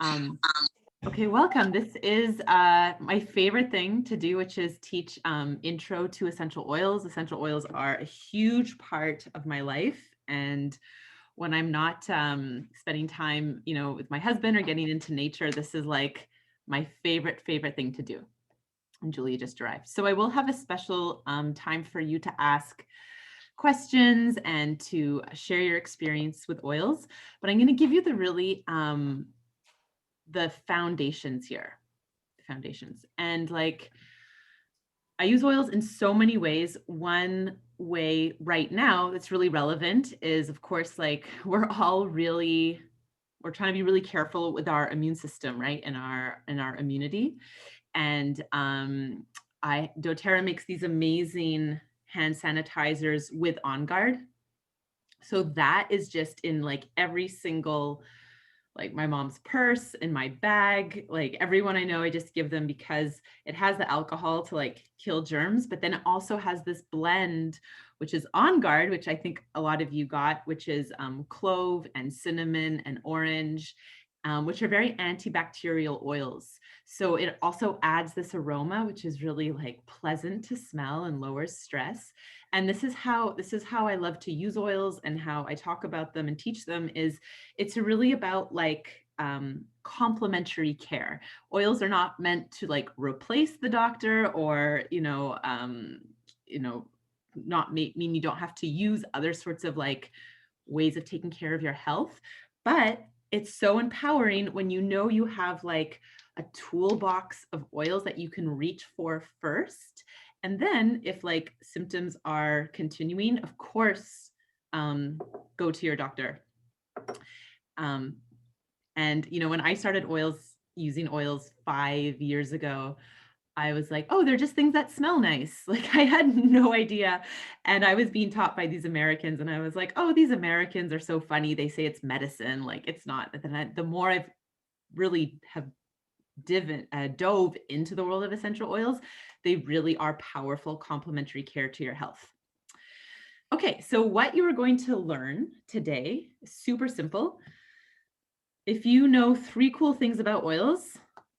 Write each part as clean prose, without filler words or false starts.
Okay, welcome. This is my favorite thing to do, which is teach intro to essential oils. Essential oils are a huge part of my life. And when I'm not spending time, with my husband or getting into nature, this is like my favorite thing to do. And Julia just arrived. So I will have a special time for you to ask questions and to share your experience with oils. But I'm going to give you the really the foundations here. Foundations. And like, I use oils in so many ways. One way right now that's really relevant is, of course, like we're trying to be really careful with our immune system, right? And our immunity. And Doterra makes these amazing hand sanitizers with Onguard. So that is just in like every single, like my mom's purse, in my bag, like everyone I know, I just give them because it has the alcohol to like kill germs, but then it also has this blend, which is Onguard, which I think a lot of you got, which is clove and cinnamon and orange, which are very antibacterial oils. So it also adds this aroma, which is really like pleasant to smell and lowers stress. And this is how I love to use oils, and how I talk about them and teach them is it's really about like complementary care. Oils are not meant to like replace the doctor or, not mean you don't have to use other sorts of like ways of taking care of your health. But it's so empowering when you know you have like a toolbox of oils that you can reach for first. And then if like symptoms are continuing, of course, go to your doctor. And when I started using oils 5 years ago, I was like, oh, they're just things that smell nice. Like I had no idea. And I was being taught by these Americans, and I was like, oh, these Americans are so funny. They say it's medicine. Like it's not. But then the more I've really have dove into the world of essential oils, they really are powerful complementary care to your health. Okay, so what you are going to learn today is super simple. If you know 3 cool things about oils,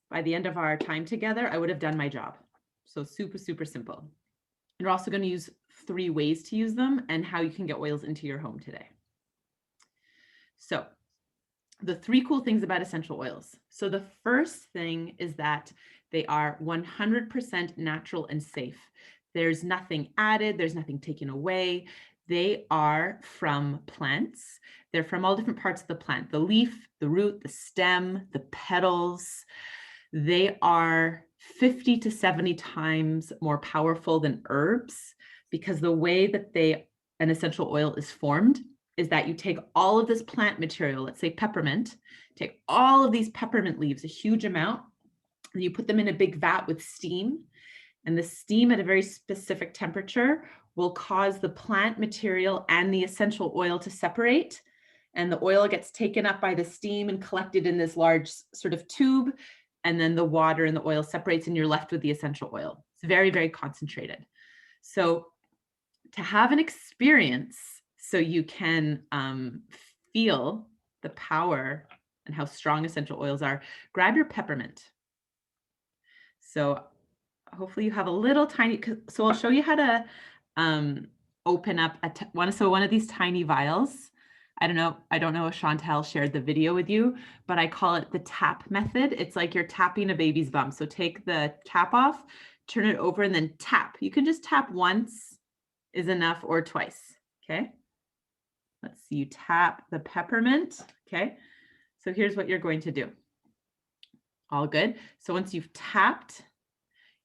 by the end of our time together, I would have done my job. So super, super simple. And we're also going to use 3 ways to use them and how you can get oils into your home today. So the 3 cool things about essential oils. So the first thing is that they are 100% natural and safe. There's nothing added, there's nothing taken away. They are from plants. They're from all different parts of the plant: the leaf, the root, the stem, the petals. They are 50 to 70 times more powerful than herbs, because the way that an essential oil is formed is that you take all of this plant material, let's say peppermint, take all of these peppermint leaves, a huge amount, and you put them in a big vat with steam. And the steam at a very specific temperature will cause the plant material and the essential oil to separate. And the oil gets taken up by the steam and collected in this large sort of tube. And then the water and the oil separates, and you're left with the essential oil. It's very, very concentrated. So to have an experience so you can feel the power and how strong essential oils are, grab your peppermint. So hopefully you have a little tiny, so I'll show you how to open up one of these tiny vials. I don't know if Chantel shared the video with you, but I call it the tap method. It's like you're tapping a baby's bum. So take the cap off, turn it over, and then tap. You can just tap once is enough, or twice. Okay. Let's see, you tap the peppermint. Okay. So here's what you're going to do. All good. So once you've tapped,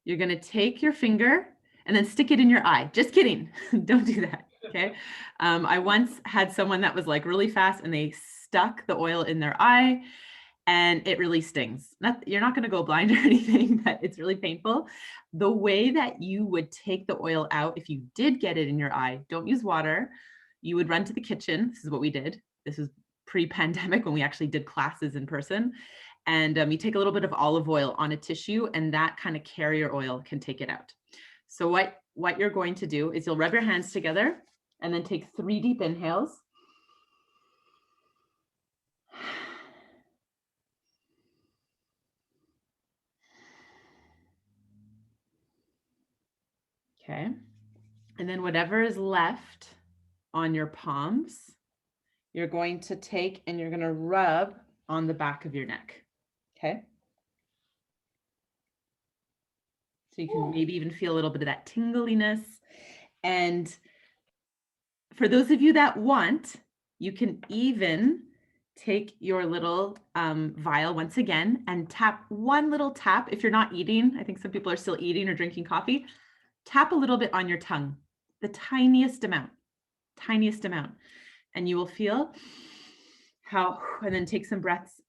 you're going to take your finger and then stick it in your eye. Just kidding. Don't do that. Okay. I once had someone that was like really fast, and they stuck the oil in their eye, and it really stings. You're not going to go blind or anything, but it's really painful. The way that you would take the oil out if you did get it in your eye, don't use water. You would run to the kitchen. This is what we did. This was pre-pandemic when we actually did classes in person. And you take a little bit of olive oil on a tissue, and that kind of carrier oil can take it out. So what you're going to do is you'll rub your hands together and then take 3 deep inhales. Okay. And then whatever is left on your palms, you're going to take and you're going to rub on the back of your neck. Okay. So you can maybe even feel a little bit of that tingliness. And for those of you that want, you can even take your little vial once again and tap one little tap. If you're not eating, I think some people are still eating or drinking coffee, tap a little bit on your tongue, the tiniest amount. And you will feel how, and then take some breaths,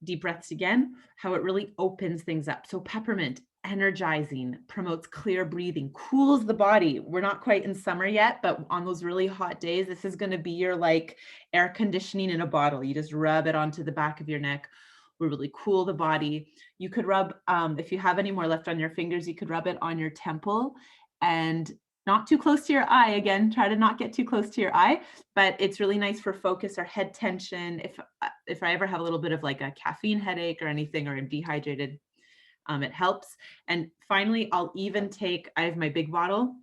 deep breaths again, how it really opens things up. So peppermint, energizing, promotes clear breathing, cools the body. We're not quite in summer yet, but on those really hot days, this is going to be your like air conditioning in a bottle. You just rub it onto the back of your neck. Will really cool the body. You could rub, if you have any more left on your fingers, you could rub it on your temple and not too close to your eye. Again, try to not get too close to your eye, but it's really nice for focus or head tension. If I ever have a little bit of like a caffeine headache or anything, or I'm dehydrated, it helps. And finally, I'll even take, I have my big bottle.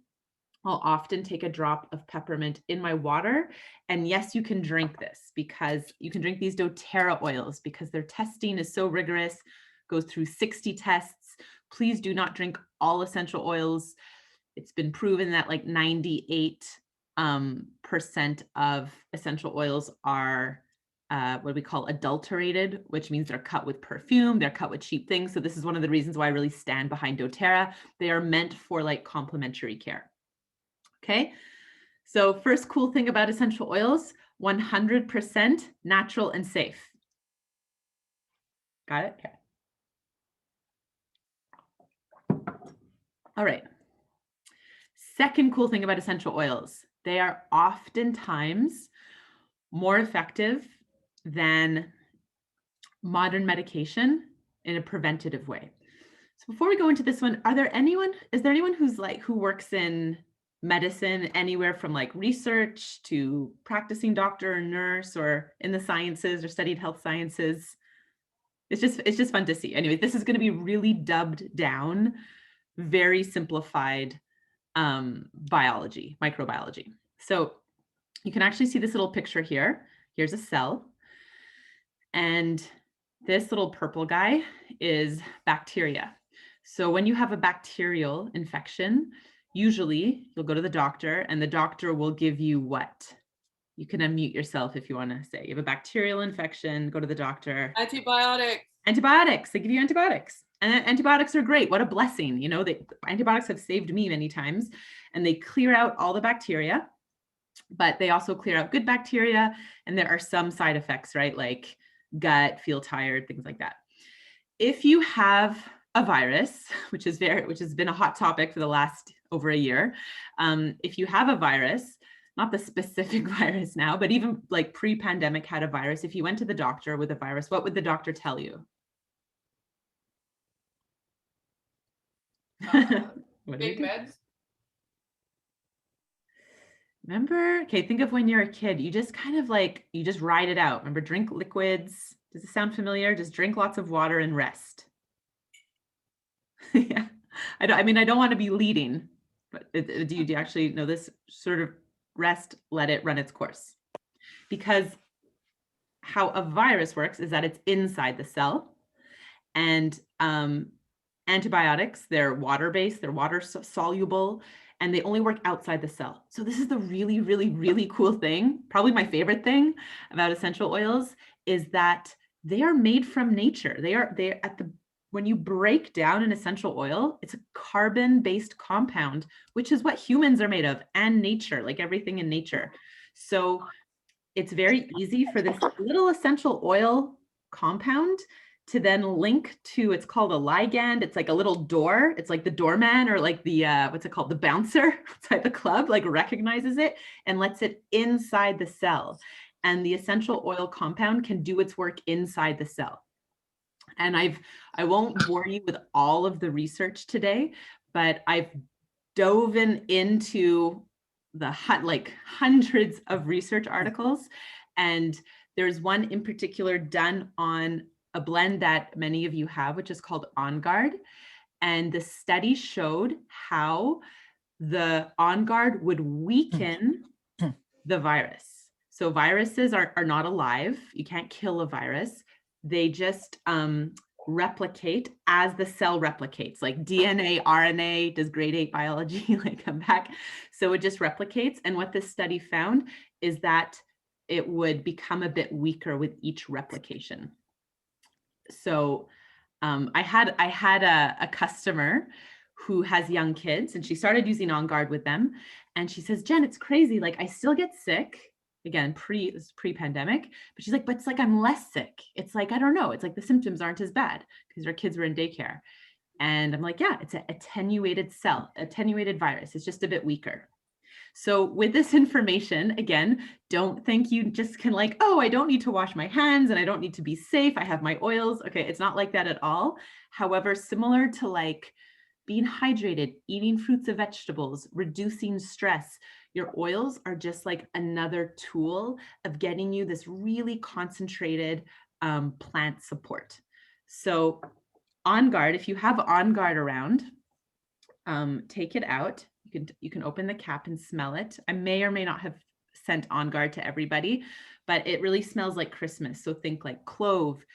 I'll often take a drop of peppermint in my water. And yes, you can drink this, because you can drink these doTERRA oils because their testing is so rigorous, goes through 60 tests. Please do not drink all essential oils. It's been proven that like 98% of essential oils are what we call adulterated, which means they're cut with perfume, they're cut with cheap things. So this is one of the reasons why I really stand behind doTERRA. They are meant for like complementary care. Okay, so first cool thing about essential oils, 100% natural and safe. Got it? Okay. All right. Second cool thing about essential oils, they are oftentimes more effective than modern medication in a preventative way. So before we go into this one, is there anyone who works in medicine, anywhere from like research to practicing doctor or nurse, or in the sciences or studied health sciences? It's just fun to see. Anyway, this is going to be really dubbed down, very simplified microbiology. So you can actually see this little picture here. Here's a cell. And this little purple guy is bacteria. So when you have a bacterial infection, usually you'll go to the doctor and the doctor will give you what? You can unmute yourself if you want to say. You have a bacterial infection, go to the doctor. Antibiotics. Antibiotics. They give you antibiotics. And antibiotics are great. What a blessing. You know, antibiotics have saved me many times, and they clear out all the bacteria, but they also clear out good bacteria. And there are some side effects, right? Like gut, feel tired, things like that. If you have a virus, which has been a hot topic for the last over a year, if you have a virus, not the specific virus now, but even like pre-pandemic had a virus, if you went to the doctor with a virus, what would the doctor tell you? Big meds. Remember, okay, think of when you're a kid, you just kind of like, you just ride it out. Remember, drink liquids. Does it sound familiar? Just drink lots of water and rest. Yeah, I don't want to be leading, but do you actually know this? Sort of rest, let it run its course. Because how a virus works is that it's inside the cell, and antibiotics, they're water-based, they're water soluble, and they only work outside the cell. So this is the really, really, really cool thing. Probably my favorite thing about essential oils is that they are made from nature. When you break down an essential oil, it's a carbon-based compound, which is what humans are made of, and nature, like everything in nature. So it's very easy for this little essential oil compound to then link to, it's called a ligand. It's like a little door. It's like the doorman, or like the, what's it called? The bouncer outside the club, like recognizes it and lets it inside the cell. And the essential oil compound can do its work inside the cell. And I won't bore you with all of the research today, but I've dove into the hundreds of research articles. And there's one in particular done on a blend that many of you have, which is called Onguard. And the study showed how the Onguard would weaken the virus. So viruses are not alive. You can't kill a virus. They just replicate as the cell replicates, like DNA, RNA, does grade 8 biology like come back? So it just replicates. And what this study found is that it would become a bit weaker with each replication. So I had a customer who has young kids, and she started using Onguard with them. And she says, Jen, it's crazy. Like, I still get sick. Again, pre-pandemic, but she's like, but it's like I'm less sick. It's like, I don't know. It's like the symptoms aren't as bad because her kids were in daycare. And I'm like, yeah, it's an attenuated virus. It's just a bit weaker. So with this information, again, don't think you just can like, oh, I don't need to wash my hands and I don't need to be safe. I have my oils. Okay, it's not like that at all. However, similar to like being hydrated, eating fruits and vegetables, reducing stress, your oils are just like another tool of getting you this really concentrated plant support. So Onguard, if you have Onguard around, take it out. You can open the cap and smell it. I may or may not have sent Onguard to everybody, but it really smells like Christmas. So think like clove,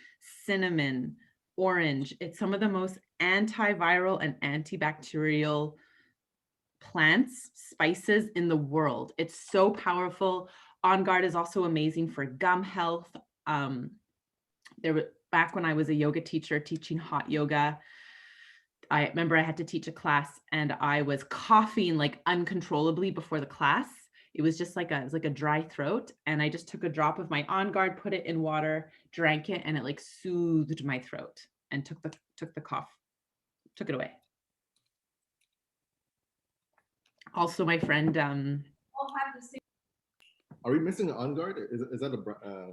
cinnamon, orange. It's some of the most antiviral and antibacterial plants, spices in the world. It's so powerful. Onguard is also amazing for gum health. Back when I was a yoga teacher teaching hot yoga, I remember I had to teach a class and I was coughing like uncontrollably before the class. It was just like a dry throat. And I just took a drop of my Onguard, put it in water, drank it, and it like soothed my throat and took the cough, took it away. Also, my friend, are we missing an Onguard? Is that a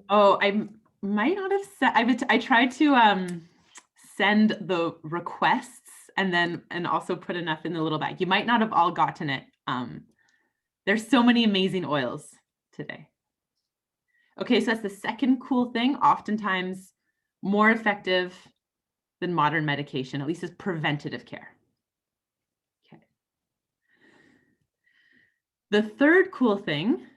oh, I might not have said, I tried to send the requests and also put enough in the little bag. You might not have all gotten it. There's so many amazing oils today. Okay, so that's the second cool thing, oftentimes more effective than modern medication, at least as preventative care. Okay. The third cool thing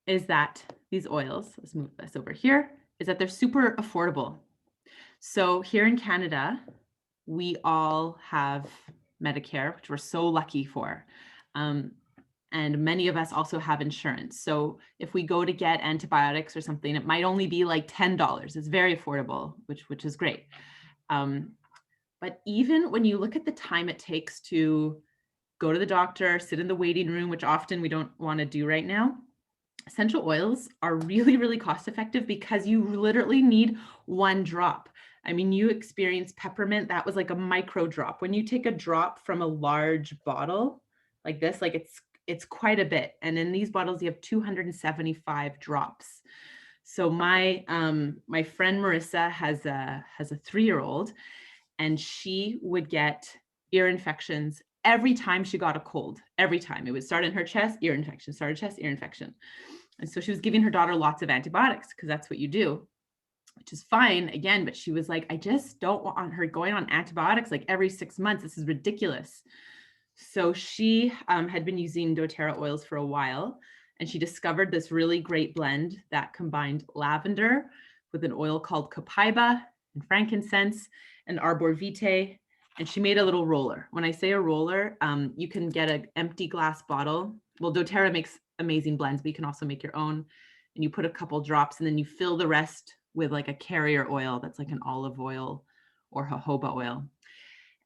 is that these oils, let's move this over here, is that they're super affordable. So here in Canada, we all have Medicare, which we're so lucky for. And many of us also have insurance. So if we go to get antibiotics or something, it might only be like $10. It's very affordable, which is great. But even when you look at the time it takes to go to the doctor, sit in the waiting room, which often we don't want to do right now, essential oils are really, really cost effective because you literally need one drop. I mean, you experience peppermint, that was like a micro drop. When you take a drop from a large bottle like this, like it's quite a bit. And in these bottles, you have 275 drops. So my friend Marissa has a 3-year-old, and she would get ear infections every time she got a cold. Every time it would start in her chest, ear infection, started chest, ear infection. And so she was giving her daughter lots of antibiotics because that's what you do, which is fine again, but she was like, I just don't want her going on antibiotics like every 6 months. This is ridiculous. So she had been using Doterra oils for a while, and she discovered this really great blend that combined lavender with an oil called Copaiba and frankincense and arbor vitae. And she made a little roller. When I say a roller, you can get an empty glass bottle. Well, Doterra makes amazing blends, but you can also make your own. And you put a couple drops, and then you fill the rest with like a carrier oil that's like an olive oil or jojoba oil.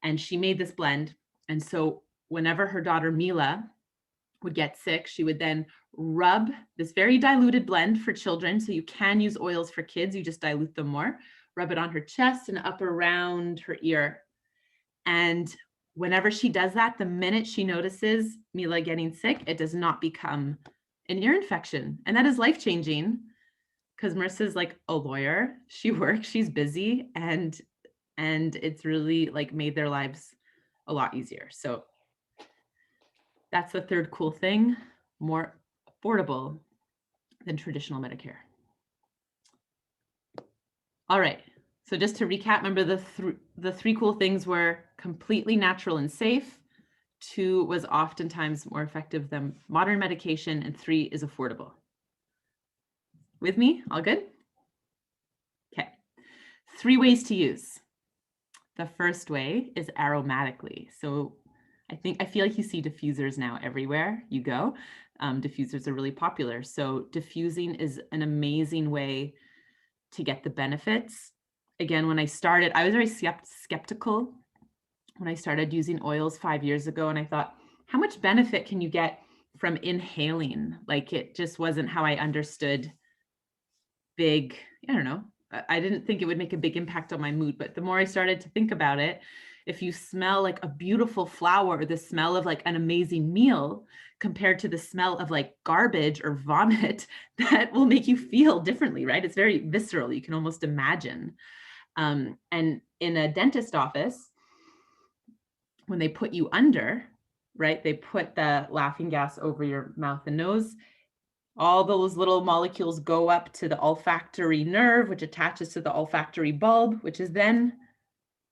And she made this blend. And so whenever her daughter Mila would get sick, she would then rub this very diluted blend for children. So you can use oils for kids, you just dilute them more, rub it on her chest and up around her ear. And whenever she does that, the minute she notices Mila getting sick, it does not become an ear infection. And that is life-changing because Marissa's like a lawyer. She works, she's busy, and it's really like made their lives a lot easier. So that's the third cool thing, more affordable than traditional Medicare. All right. So just to recap, remember the three cool things were completely natural and safe, 2 was oftentimes more effective than modern medication, and 3 is affordable. With me? All good? Okay. 3 ways to use. The first way is aromatically. So I feel like you see diffusers now everywhere you go. Diffusers are really popular. So diffusing is an amazing way to get the benefits. Again, when I started, I was very skeptical when I started using oils 5 years ago, and I thought, how much benefit can you get from inhaling? Like, it just wasn't how I understood big, I don't know. I didn't think it would make a big impact on my mood, but the more I started to think about it, if you smell like a beautiful flower or the smell of like an amazing meal compared to the smell of like garbage or vomit, that will make you feel differently, right? It's very visceral. You can almost imagine. And in a dentist office, when they put you under, right, they put the laughing gas over your mouth and nose. All those little molecules go up to the olfactory nerve, which attaches to the olfactory bulb, which is then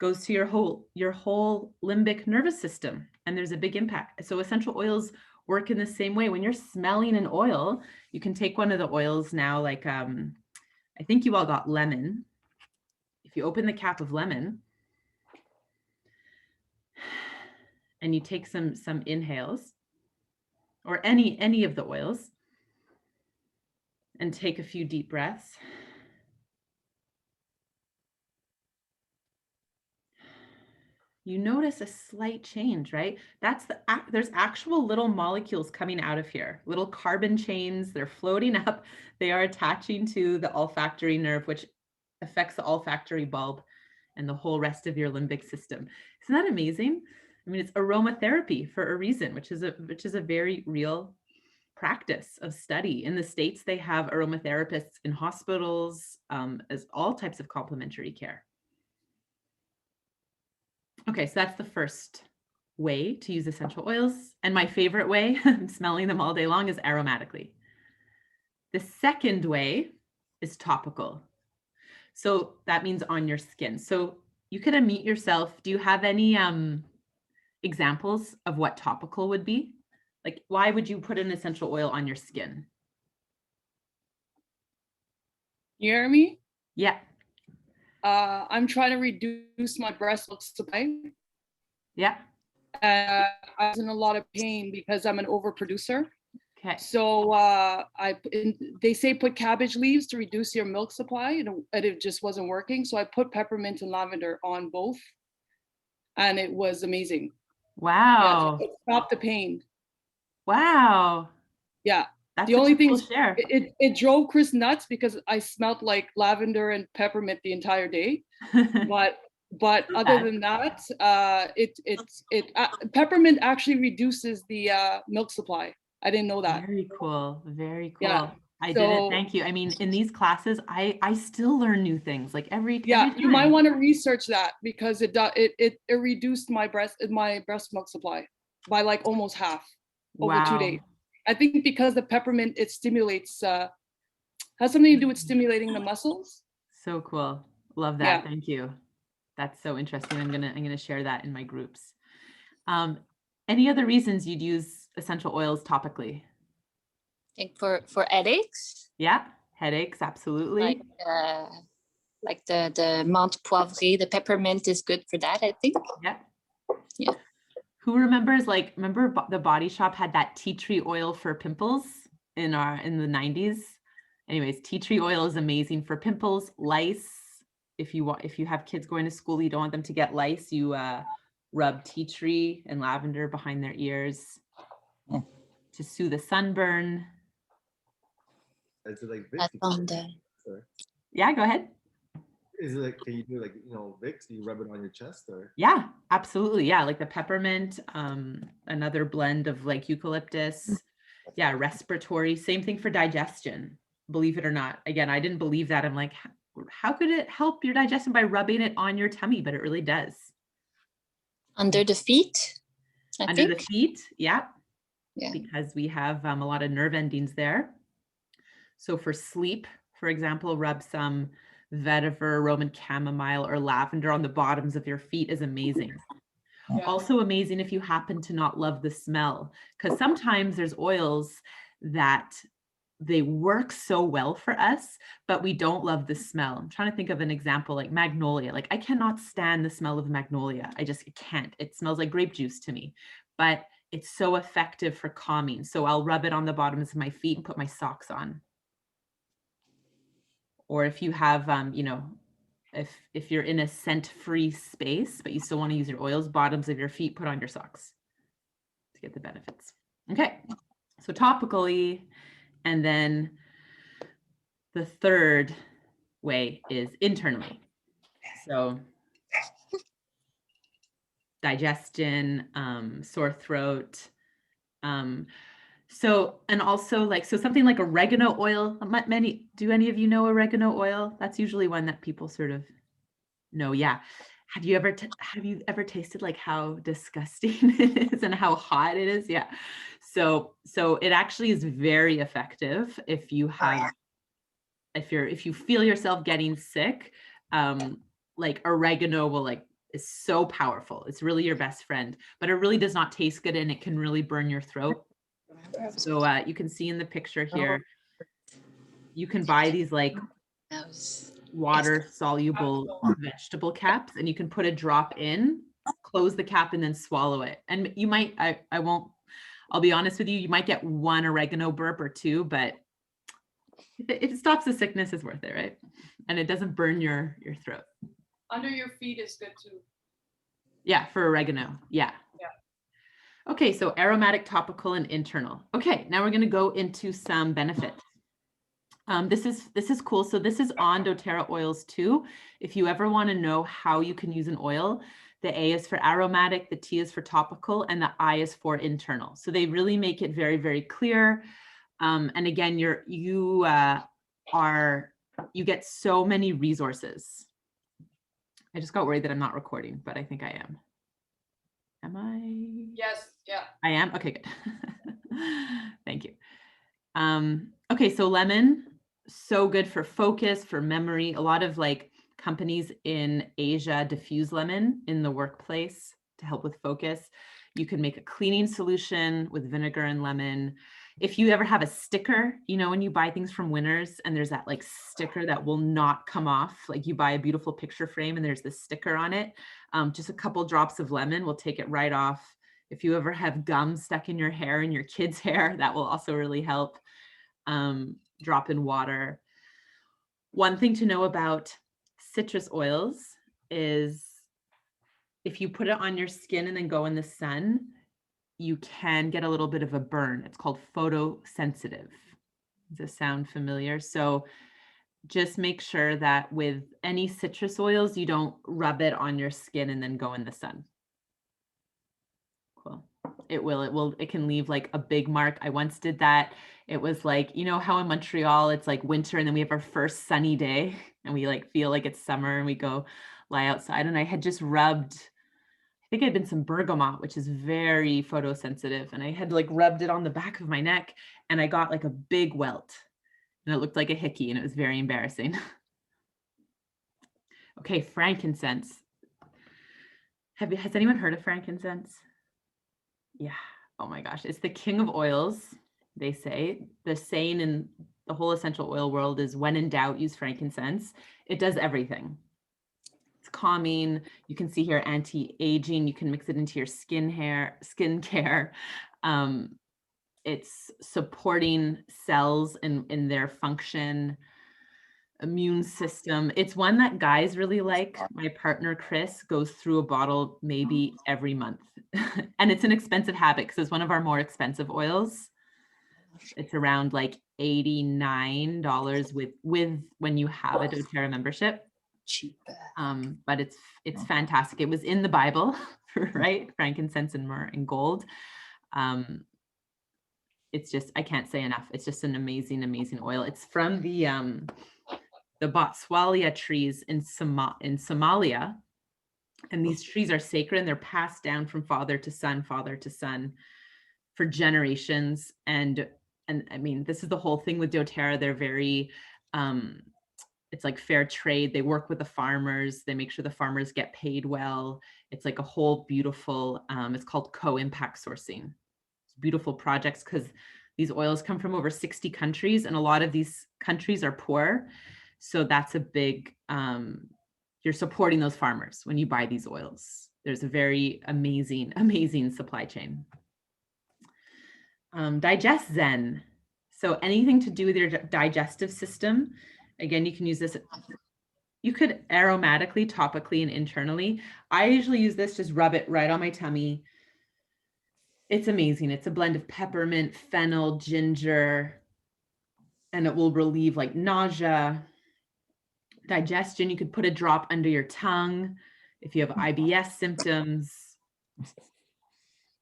goes to your whole limbic nervous system. And there's a big impact. So essential oils work in the same way. When you're smelling an oil, you can take one of the oils now, like I think you all got lemon. If you open the cap of lemon and you take some inhales, or any of the oils, and take a few deep breaths. You notice a slight change, right? There's actual little molecules coming out of here, little carbon chains. They're floating up. They are attaching to the olfactory nerve, which affects the olfactory bulb and the whole rest of your limbic system. Isn't that amazing? I mean, it's aromatherapy for a reason, which is a very real practice of study. In the States, they have aromatherapists in hospitals as all types of complementary care. Okay, so that's the first way to use essential oils. And my favorite way, I'm smelling them all day long, is aromatically. The second way is topical. So that means on your skin. So you can unmute yourself. Do you have any examples of what topical would be? Like, why would you put an essential oil on your skin? You hear me? Yeah. I'm trying to reduce my breast milk supply. Yeah. I was in a lot of pain because I'm an overproducer. Okay. So they say put cabbage leaves to reduce your milk supply, and it just wasn't working. So I put peppermint and lavender on both, and it was amazing. Wow. Yeah, it stopped the pain. Wow. Yeah. That's the only thing share. It drove Chris nuts because I smelled like lavender and peppermint the entire day. But other than that, peppermint actually reduces the milk supply. I didn't know that. Very cool. Very cool. Yeah. I did it. Thank you. I mean, in these classes, I still learn new things like every time. You might want to research that because it reduced my breast milk supply by like almost half over 2 days. I think because the peppermint, it stimulates, has something to do with stimulating the muscles. So cool. Love that. Yeah. Thank you. That's so interesting. I'm gonna share that in my groups. Any other reasons you'd use essential oils topically? I think for headaches. Yeah, headaches, absolutely. Like the menthe poivrée, the peppermint is good for that, I think. Yeah. Yeah. Who remembers, remember the Body Shop had that tea tree oil for pimples in the 90s? Anyways, tea tree oil is amazing for pimples, lice. If you have kids going to school, you don't want them to get lice, you rub tea tree and lavender behind their ears to soothe a sunburn. Is it like Vicks? Sorry. Yeah, go ahead. Is it like, can you do Vicks? Do you rub it on your chest or? Yeah, absolutely. Yeah, like the peppermint, another blend of like eucalyptus. Yeah, respiratory, same thing for digestion, believe it or not. Again, I didn't believe that. I'm like, how could it help your digestion by rubbing it on your tummy? But it really does. Under the feet, I think. The feet, yeah. Yeah. Because we have a lot of nerve endings there. So for sleep, for example, rub some vetiver, Roman chamomile, or lavender on the bottoms of your feet is amazing. Yeah. Also amazing if you happen to not love the smell, because sometimes there's oils that they work so well for us, but we don't love the smell. I'm trying to think of an example like magnolia. Like I cannot stand the smell of magnolia. I can't. It smells like grape juice to me, but it's so effective for calming. So I'll rub it on the bottoms of my feet and put my socks on. Or if you have, you know, if you're in a scent-free space, but you still want to use your oils, bottoms of your feet, put on your socks to get the benefits. Okay, so topically, and then the third way is internally. So digestion, sore throat. So, and also like, so something like oregano oil, do any of you know oregano oil? That's usually one that people sort of know. Yeah. Have you ever tasted like how disgusting it is and how hot it is? Yeah. So it actually is very effective if you have, if you feel yourself getting sick, like oregano is so powerful. It's really your best friend, but it really does not taste good and it can really burn your throat. So you can see in the picture here, you can buy these like water soluble vegetable caps and you can put a drop in, close the cap and then swallow it. And you might, I'll be honest with you, you might get one oregano burp or two, but if it stops the sickness, it's worth it, right? And it doesn't burn your throat. Under your feet is good too. Yeah, for oregano. Yeah. Yeah. Okay, so aromatic, topical, and internal. Okay, now we're going to go into some benefits. This is cool. So this is on doTERRA oils too. If you ever want to know how you can use an oil, the A is for aromatic, the T is for topical, and the I is for internal. So they really make it very, very clear. And again, you get so many resources. I just got worried that I'm not recording, but I think I am. Am I? Yes. Yeah. I am? Okay, good. Thank you. Okay, so lemon, so good for focus, for memory. A lot of like companies in Asia diffuse lemon in the workplace to help with focus. You can make a cleaning solution with vinegar and lemon. If you ever have a sticker, you know, when you buy things from Winners and there's that like sticker that will not come off, like you buy a beautiful picture frame and there's this sticker on it, just a couple drops of lemon will take it right off. If you ever have gum stuck in your hair and your kid's hair, that will also really help. Drop in water. One thing to know about citrus oils is if you put it on your skin and then go in the sun, you can get a little bit of a burn. It's called photosensitive. Does this sound familiar? So just make sure that with any citrus oils, you don't rub it on your skin and then go in the sun. Cool. It can leave like a big mark. I once did that. It was like, you know how in Montreal, it's like winter and then we have our first sunny day and we like feel like it's summer and we go lie outside. And I had just rubbed, I think it had been some bergamot, which is very photosensitive. And I had like rubbed it on the back of my neck and I got like a big welt and it looked like a hickey and it was very embarrassing. Okay, frankincense. Has anyone heard of frankincense? Yeah. Oh my gosh. It's the king of oils, they say. The saying in the whole essential oil world is when in doubt, use frankincense. It does everything. It's calming. You can see here anti-aging. You can mix it into your skincare. It's supporting cells in their function, immune system. It's one that guys really like. My partner, Chris, goes through a bottle maybe every month. And it's an expensive habit because it's one of our more expensive oils. It's around like $89 with when you have a doTERRA membership. But it's fantastic. It was in the Bible, right? Frankincense and myrrh and gold. It's just, I can't say enough. It's just an amazing, amazing oil. It's from the Botswalia trees in Somalia. And these trees are sacred and they're passed down from father to son for generations. And I mean, this is the whole thing with doTERRA. They're very it's like fair trade. They work with the farmers. They make sure the farmers get paid well. It's like a whole beautiful, it's called co-impact sourcing. It's beautiful projects because these oils come from over 60 countries and a lot of these countries are poor. So that's a big, you're supporting those farmers when you buy these oils. There's a very amazing, amazing supply chain. Digest Zen. So anything to do with your digestive system. Again, you can use this. You could aromatically, topically, and internally. I usually use this, just rub it right on my tummy. It's amazing. It's a blend of peppermint, fennel, ginger, and it will relieve like nausea, digestion. You could put a drop under your tongue if you have IBS symptoms.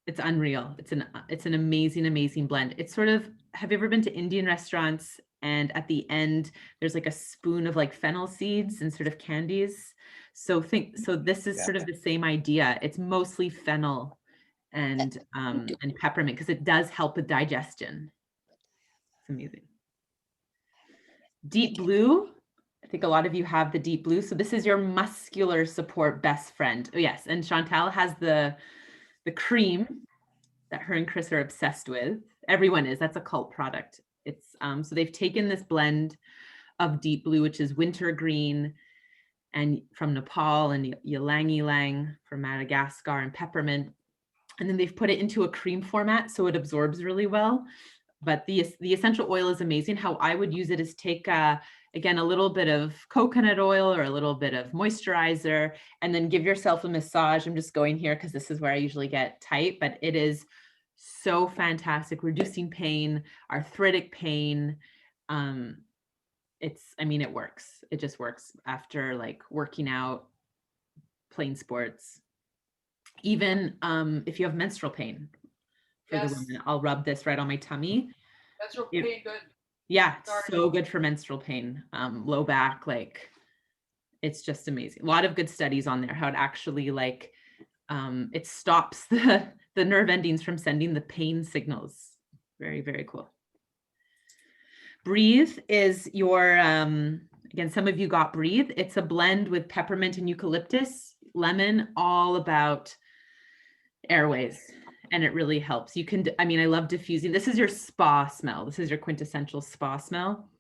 It's unreal. It's an amazing, amazing blend. It's sort of, have you ever been to Indian restaurants and at the end there's like a spoon of like fennel seeds and sort of candies? So this is sort of the same idea. It's mostly fennel and peppermint because it does help with digestion. It's amazing. Deep Blue. I think a lot of you have the Deep Blue. So this is your muscular support best friend. Oh yes, and Chantal has the cream that her and Chris are obsessed with. Everyone is. That's a cult product. It's so they've taken this blend of Deep Blue, which is wintergreen and from Nepal, and ylang ylang from Madagascar, and peppermint. And then they've put it into a cream format so it absorbs really well. But the essential oil is amazing. How I would use it is take again, a little bit of coconut oil or a little bit of moisturizer, and then give yourself a massage. I'm just going here because this is where I usually get tight, but it is so fantastic, reducing pain, arthritic pain. It works. It just works after like working out, playing sports. Even if you have menstrual pain, for the women, I'll rub this right on my tummy. Menstrual pain, good. Yeah, so good for menstrual pain, low back, like it's just amazing. A lot of good studies on there, how it actually like, it stops the nerve endings from sending the pain signals. Very, very cool. Breathe is your, again, some of you got Breathe. It's a blend with peppermint and eucalyptus, lemon, all about airways. And it really helps. You can, I love diffusing. This is your spa smell. This is your quintessential spa smell.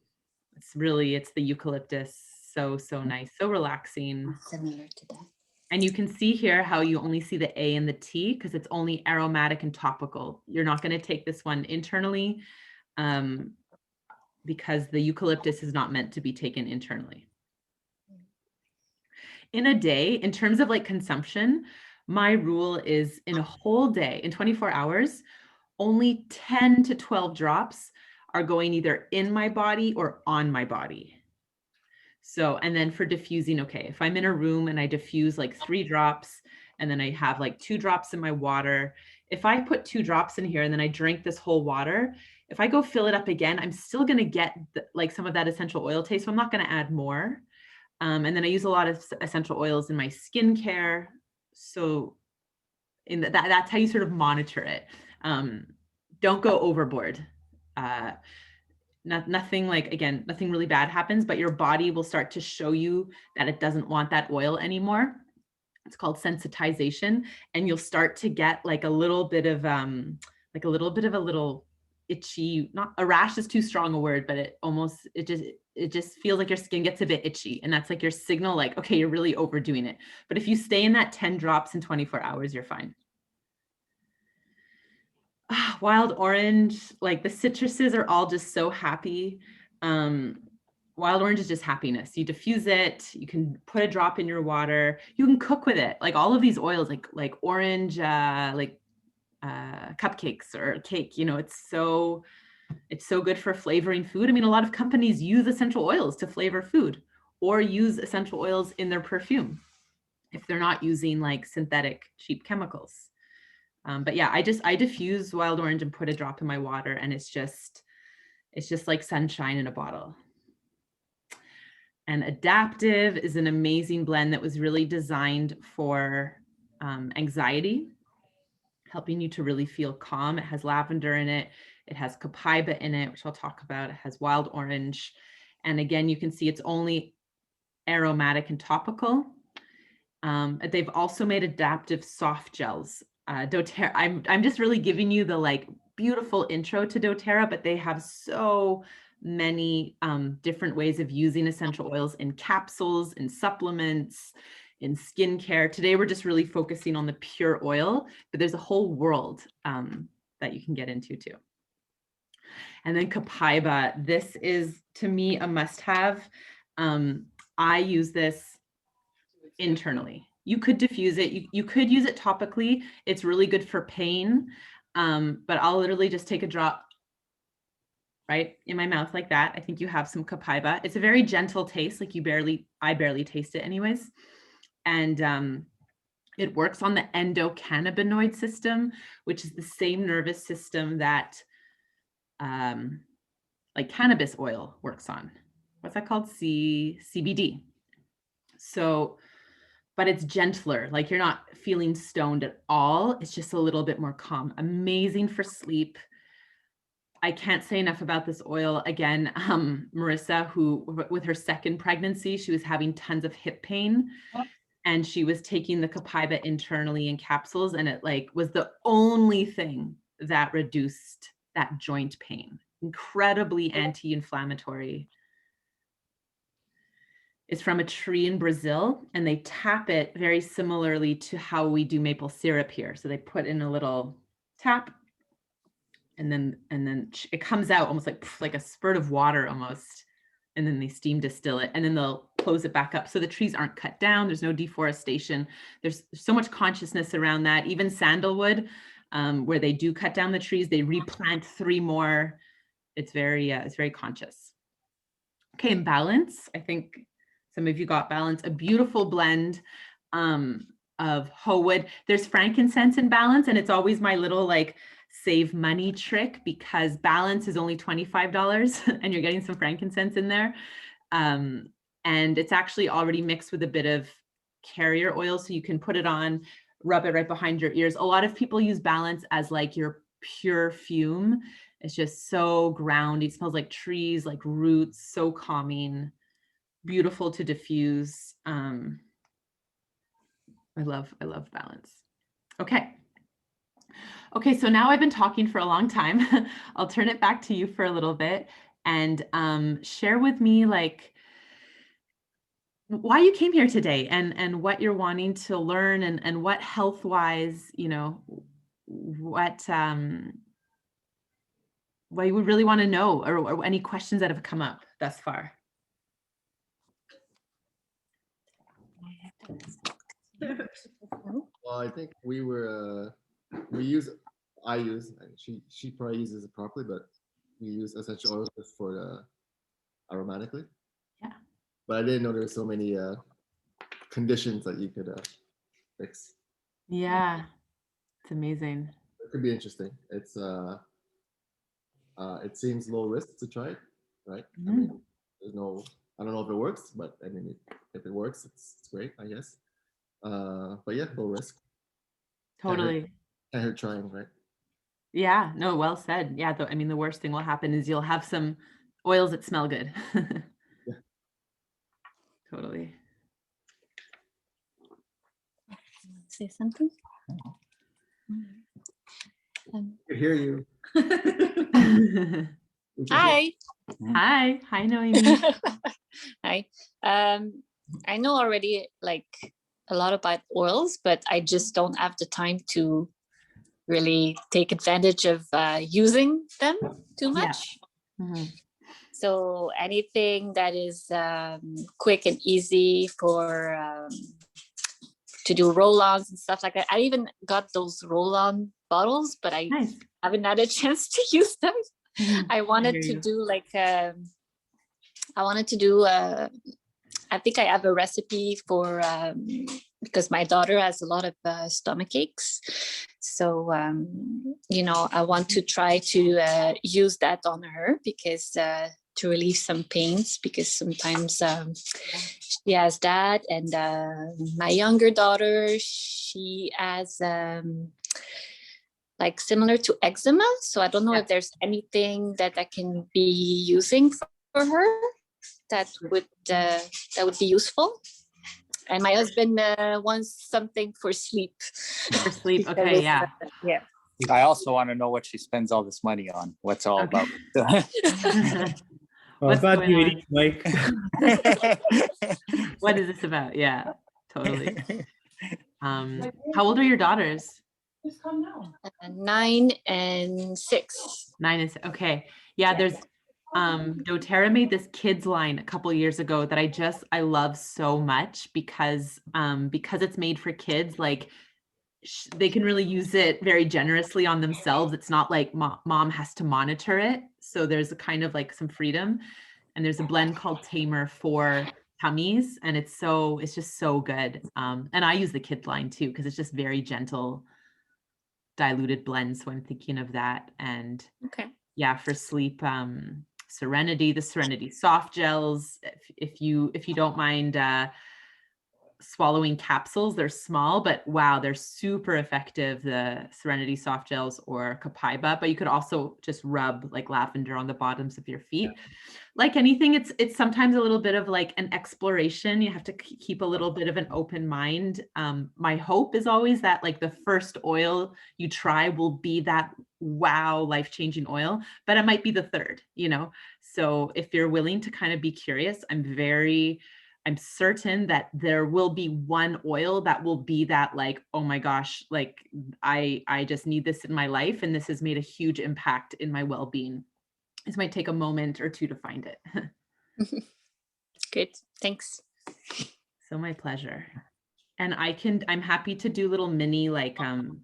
It's the eucalyptus. So nice, so relaxing. Similar to that. And you can see here how you only see the A and the T because it's only aromatic and topical. You're not going to take this one internally because the eucalyptus is not meant to be taken internally. In a day, in terms of like consumption, my rule is in a whole day, in 24 hours, only 10 to 12 drops are going either in my body or on my body. So, and then for diffusing, okay, if I'm in a room and I diffuse like 3 drops and then I have like 2 drops in my water, if I put 2 drops in here and then I drink this whole water, if I go fill it up again, I'm still going to get like some of that essential oil taste. So I'm not going to add more. And then I use a lot of essential oils in my skincare. So that's how you sort of monitor it. Don't go overboard. Nothing like, again, nothing really bad happens, but your body will start to show you that it doesn't want that oil anymore. It's called sensitization. And you'll start to get like a little bit of a little itchy, not a rash is too strong a word, but it just feels like your skin gets a bit itchy. And that's like your signal, like, okay, you're really overdoing it. But if you stay in that 10 drops in 24 hours, you're fine. Wild orange, like the citruses are all just so happy. Wild orange is just happiness. You diffuse it, you can put a drop in your water, you can cook with it. Like all of these oils, like orange, cupcakes or cake, it's so good for flavoring food. A lot of companies use essential oils to flavor food or use essential oils in their perfume if they're not using like synthetic cheap chemicals. But yeah, I diffuse wild orange and put a drop in my water, and it's just like sunshine in a bottle. And Adaptive is an amazing blend that was really designed for anxiety, helping you to really feel calm. It has lavender in it. It has copaiba in it, which I'll talk about. It has wild orange. And again, you can see it's only aromatic and topical. They've also made adaptive soft gels. Doterra, I'm just really giving you the like beautiful intro to Doterra, but they have so many different ways of using essential oils in capsules, in supplements, in skincare. Today, we're just really focusing on the pure oil, but there's a whole world that you can get into too. And then Copaiba, this is to me a must-have. I use this internally. You could diffuse it. You could use it topically. It's really good for pain, but I'll literally just take a drop right in my mouth like that. I think you have some Copaiba. It's a very gentle taste, like I barely taste it anyways. And it works on the endocannabinoid system, which is the same nervous system that like cannabis oil works on. What's that called? CBD. So, but it's gentler, like you're not feeling stoned at all. It's just a little bit more calm. Amazing for sleep. I can't say enough about this oil. Again, Marissa, who with her second pregnancy, she was having tons of hip pain, and she was taking the Copaiba internally in capsules, and it like was the only thing that reduced that joint pain. Incredibly anti-inflammatory. It's from a tree in Brazil, and they tap it very similarly to how we do maple syrup here. So they put in a little tap, and then it comes out almost like a spurt of water almost, and then they steam distill it, and then they'll close it back up. So the trees aren't cut down. There's no deforestation. There's so much consciousness around that. Even sandalwood, where they do cut down the trees, they replant 3 more. It's very conscious. Okay, and balance. I think some of you got balance. A beautiful blend of hoe wood. There's frankincense in balance, and it's always my little like save money trick, because balance is only $25 and you're getting some frankincense in there. And it's actually already mixed with a bit of carrier oil, so you can put it on, rub it right behind your ears. A lot of people use balance as like your pure fume. It's just so grounding. It smells like trees, like roots, so calming, beautiful to diffuse. I love balance. Okay, so now I've been talking for a long time. I'll turn it back to you for a little bit and share with me like why you came here today and what you're wanting to learn and what health-wise, you know, what you would really want to know, or any questions that have come up thus far. Well, I think I use, and she probably uses it properly, but we use essential oils just for the aromatically. Yeah. But I didn't know there were so many conditions that you could fix. Yeah, it's amazing. It could be interesting. It's it seems low risk to try it, right? I mean, I don't know if it works, but I mean, if it works, it's great, I guess. But yeah, low risk. Totally. Can't hurt trying, right? Yeah, no, well said. Yeah, I mean, the worst thing will happen is you'll have some oils that smell good. Yeah. Totally. Say something? I could hear you. Hi. Hi, Noemi. Hi. I know already like a lot about oils, but I just don't have the time to really take advantage of using them too much. Yeah. Mm-hmm. So anything that is quick and easy for to do roll-ons and stuff like that. I even got those roll-on bottles, but I haven't had a chance to use them. Mm-hmm. I wanted to do like I think I have a recipe for because my daughter has a lot of stomach aches, so you know, I want to try to use that on her, because to relieve some pains, because sometimes she has that, and my younger daughter, she has like similar to eczema, so I don't know if there's anything that I can be using for her. that would be useful. And my husband wants something for sleep. For sleep, okay, yeah. Yeah. I also want to know what she spends all this money on. What's all Okay. about? Well, I'm glad you ate, Mike. What is this about? Yeah, totally. How old are your daughters? 9 and 6. 9 and 6. Okay. Yeah, there's Doterra made this kids line a couple years ago that I love so much because it's made for kids. Like they can really use it very generously on themselves. It's not like mom has to monitor it. So there's a kind of like some freedom. And there's a blend called Tamer for tummies, and it's just so good. And I use the kids line too because it's just very gentle, diluted blend. So I'm thinking of that. And Okay. yeah, for sleep, Serenity, the Serenity soft gels. If you don't mind swallowing capsules, they're small, but wow, they're super effective. The Serenity soft gels or Copaiba, but you could also just rub like lavender on the bottoms of your feet. Like anything, it's sometimes a little bit of like an exploration. You have to keep a little bit of an open mind. My hope is always that like the first oil you try will be that wow, life-changing oil, but it might be the third, So if you're willing to kind of be curious, I'm certain that there will be one oil that will be that like, oh my gosh, like I just need this in my life. And this has made a huge impact in my well-being. This might take a moment or two to find it. Good. Thanks. So my pleasure. And I'm happy to do little mini like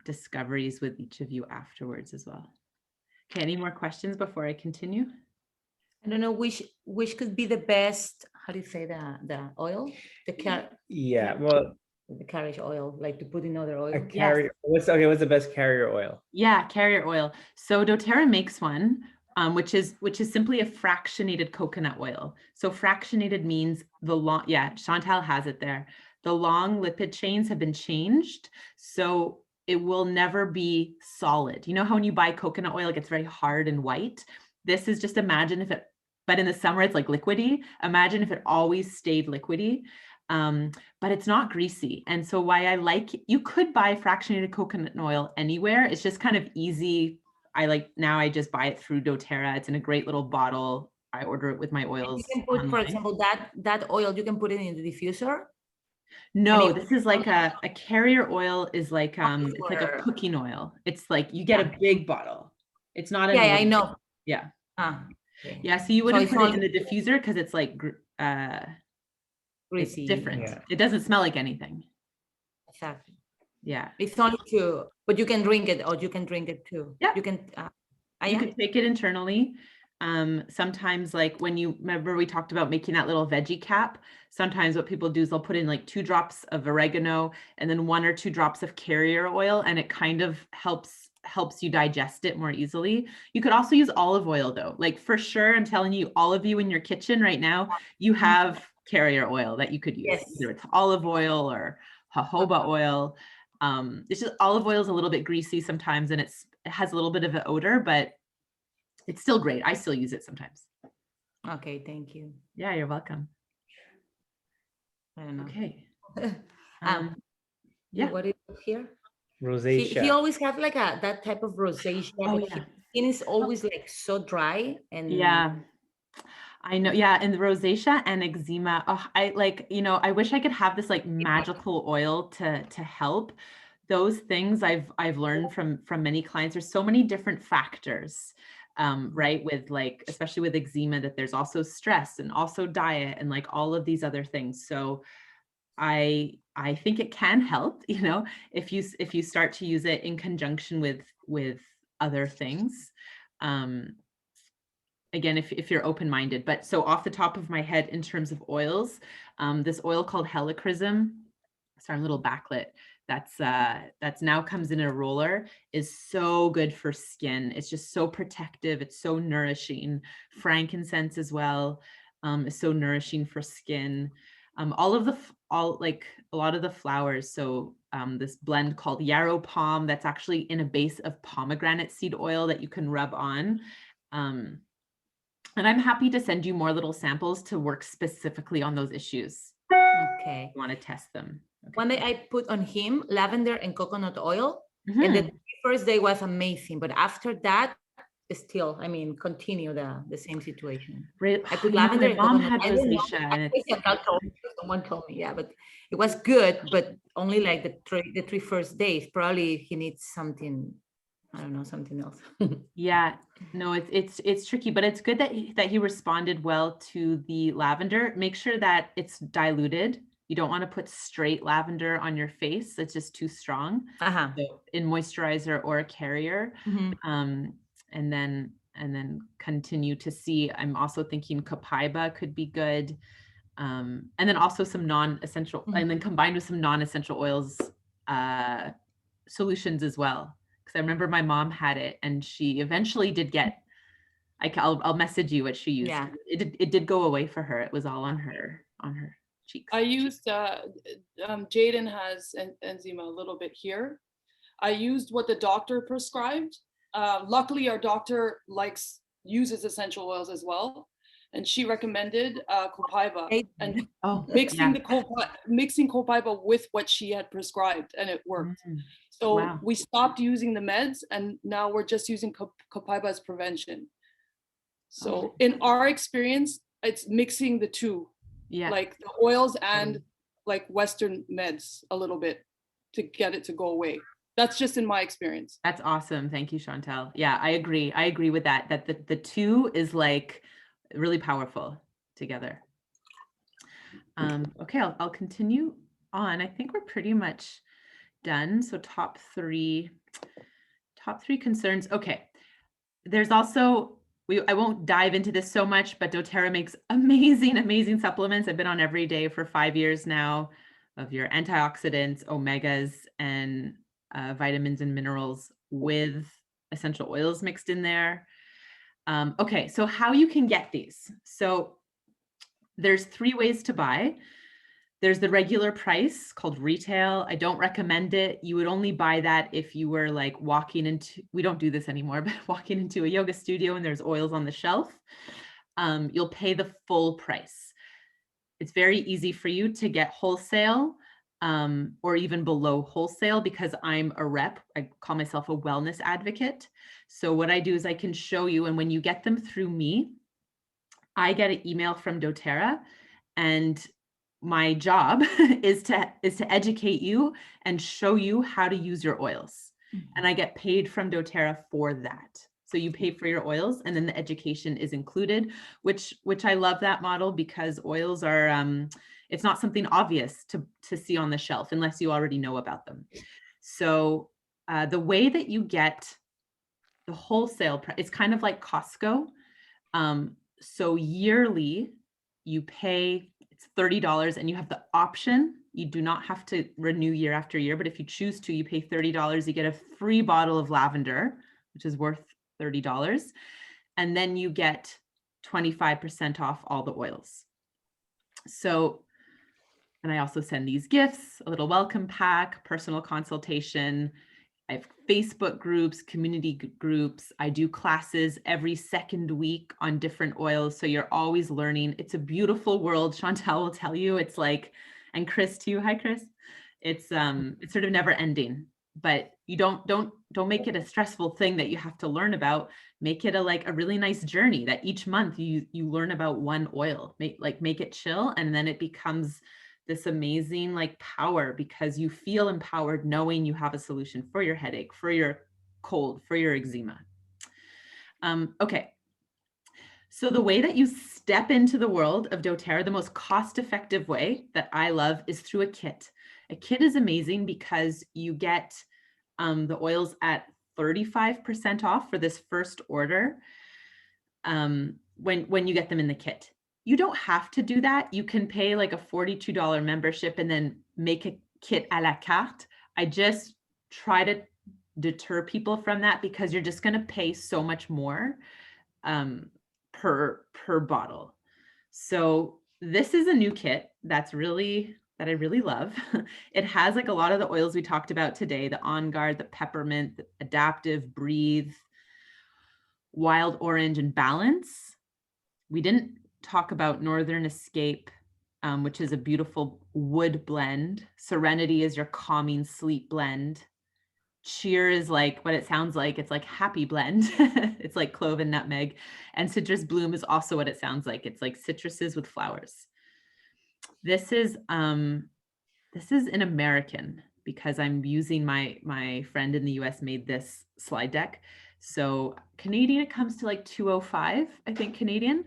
discoveries with each of you afterwards as well. Okay, any more questions before I continue? I don't know which could be the best. How do you say the oil? Yeah, well, the carriage oil, like to put in other oil. a carrier. What's the best carrier oil? Yeah, carrier oil. So Doterra makes one, which is simply a fractionated coconut oil. So fractionated means Chantal has it there. The long lipid chains have been changed, so it will never be solid. You know how when you buy coconut oil, it gets very hard and white. This is just but in the summer, it's like liquidy. Imagine if it always stayed liquidy, but it's not greasy. And so you could buy fractionated coconut oil anywhere. It's just kind of easy. I just buy it through doTERRA. It's in a great little bottle. I order it with my oils. You can put, online. for example, that oil, you can put it in the diffuser. No, this is like a carrier oil is like, it's like a cooking oil. It's like, you get a big bottle. It's not. Yeah, I know. Yeah. Okay. Yeah, so you wouldn't put it in the diffuser because it's like greasy. It's different. Yeah. It doesn't smell like anything. Exactly. Yeah. It's only but you can drink it, or you can drink it too. Yeah. You can. You can take it internally. Sometimes, like when you remember we talked about making that little veggie cap. Sometimes what people do is they'll put in like 2 drops of oregano and then 1 or 2 drops of carrier oil, and it kind of helps you digest it more easily. You could also use olive oil though. Like for sure, I'm telling you, all of you in your kitchen right now, you have carrier oil that you could use. Yes. Either it's olive oil or jojoba oil. It's just olive oil is a little bit greasy sometimes, and it has a little bit of an odor, but it's still great. I still use it sometimes. Okay, thank you. Yeah, you're welcome. I don't know. Okay. Yeah. What is here? Rosacea. He always have like that type of rosacea. Oh, His skin is always like so dry and yeah. I know. Yeah. And the rosacea and eczema. Oh, I wish I could have this like magical oil to help. Those things I've learned from many clients. There's so many different factors, right? With like, especially with eczema, that there's also stress and also diet and like all of these other things. So I think it can help, if you start to use it in conjunction with other things. Again, if you're open-minded. But so off the top of my head, in terms of oils, this oil called Helichrysum, sorry, little backlit, that's now comes in a roller, is so good for skin. It's just so protective. It's so nourishing. Frankincense as well is so nourishing for skin. A lot of the flowers. So this blend called yarrow palm, that's actually in a base of pomegranate seed oil that you can rub on. And I'm happy to send you more little samples to work specifically on those issues. Okay. You want to test them. Okay. One day I put on him lavender and coconut oil, and Mhm. the first day was amazing, but after that, still, I mean, continue the same situation. I put You know, lavender my and mom coconut. had I didn't know. rosacea, and it's Someone told me, yeah, but it was good, but only like the three first days. Probably he needs something, I don't know, something else. yeah, no, it's tricky, but it's good that he responded well to the lavender. Make sure that it's diluted. You don't want to put straight lavender on your face. It's just too strong. Uh-huh. So in moisturizer or a carrier. Mhm. And then continue to see. I'm also thinking Copaiba could be good. And then also some non-essential, and then combined with some non-essential oils solutions as well. Because I remember my mom had it, and she eventually did get. I'll message you what she used. Yeah. It did go away for her. It was all on her cheeks. I used, Jaden has eczema a little bit here. I used what the doctor prescribed. Luckily, our doctor uses essential oils as well. And she recommended Copaiba and mixing Copaiba with what she had prescribed, and it worked. So Wow. we stopped using the meds, and now we're just using Copaiba as prevention. So in our experience, it's mixing the two, like the oils and like Western meds a little bit to get it to go away. That's just in my experience. That's awesome. Thank you, Chantel. Yeah, I agree. I agree with that. That the two is like really powerful together. Okay, I'll continue on. I think we're pretty much done. So top three concerns. Okay. There's also, I won't dive into this so much, but Doterra makes amazing supplements. I've been on every day for 5 years now of your antioxidants, omegas, and vitamins and minerals with essential oils mixed in there. Okay, so how you can get these. So there's 3 ways to buy. There's the regular price called retail. I don't recommend it. You would only buy that if you were like walking into, we don't do this anymore, but walking into a yoga studio and there's oils on the shelf. You'll pay the full price. It's very easy for you to get wholesale or even below wholesale because I'm a rep. I call myself a wellness advocate. So what I do is I can show you, and when you get them through me, I get an email from Doterra, and my job is to educate you and show you how to use your oils. And I get paid from Doterra for that. So you pay for your oils, and then the education is included, which I love that model because oils are, it's not something obvious to see on the shelf unless you already know about them. So the way that you get the wholesale price, it's kind of like Costco. So yearly you pay, it's $30, and you have the option. You do not have to renew year after year, but if you choose to, you pay $30. You get a free bottle of lavender, which is worth $30. And then you get 25% off all the oils. So, and I also send these gifts, a little welcome pack, personal consultation. I have Facebook groups, community groups. I do classes every second week on different oils. So you're always learning. It's a beautiful world. Chantel will tell you, it's like, and Chris too. Hi, Chris. It's sort of never ending, but you don't make it a stressful thing that you have to learn about. Make it a really nice journey that each month you learn about one oil, make it chill. And then it becomes this amazing power because you feel empowered knowing you have a solution for your headache, for your cold, for your eczema. Okay. So the way that you step into the world of Doterra, the most cost-effective way that I love is through a kit. A kit is amazing because you get the oils at 35% off for this first order when you get them in the kit. You don't have to do that. You can pay like a $42 membership and then make a kit a la carte. I just try to deter people from that because you're just going to pay so much more per bottle. So this is a new kit that I really love. It has a lot of the oils we talked about today, the Onguard, the peppermint, the adaptive, breathe, wild orange, and balance. We didn't talk about Northern Escape, which is a beautiful wood blend. Serenity is your calming sleep blend. Cheer is like what it sounds like. It's like happy blend. It's like clove and nutmeg. And Citrus Bloom is also what it sounds like. It's like citruses with flowers. This is an American because I'm using my friend in the US made this slide deck. So Canadian, it comes to like $205, I think Canadian.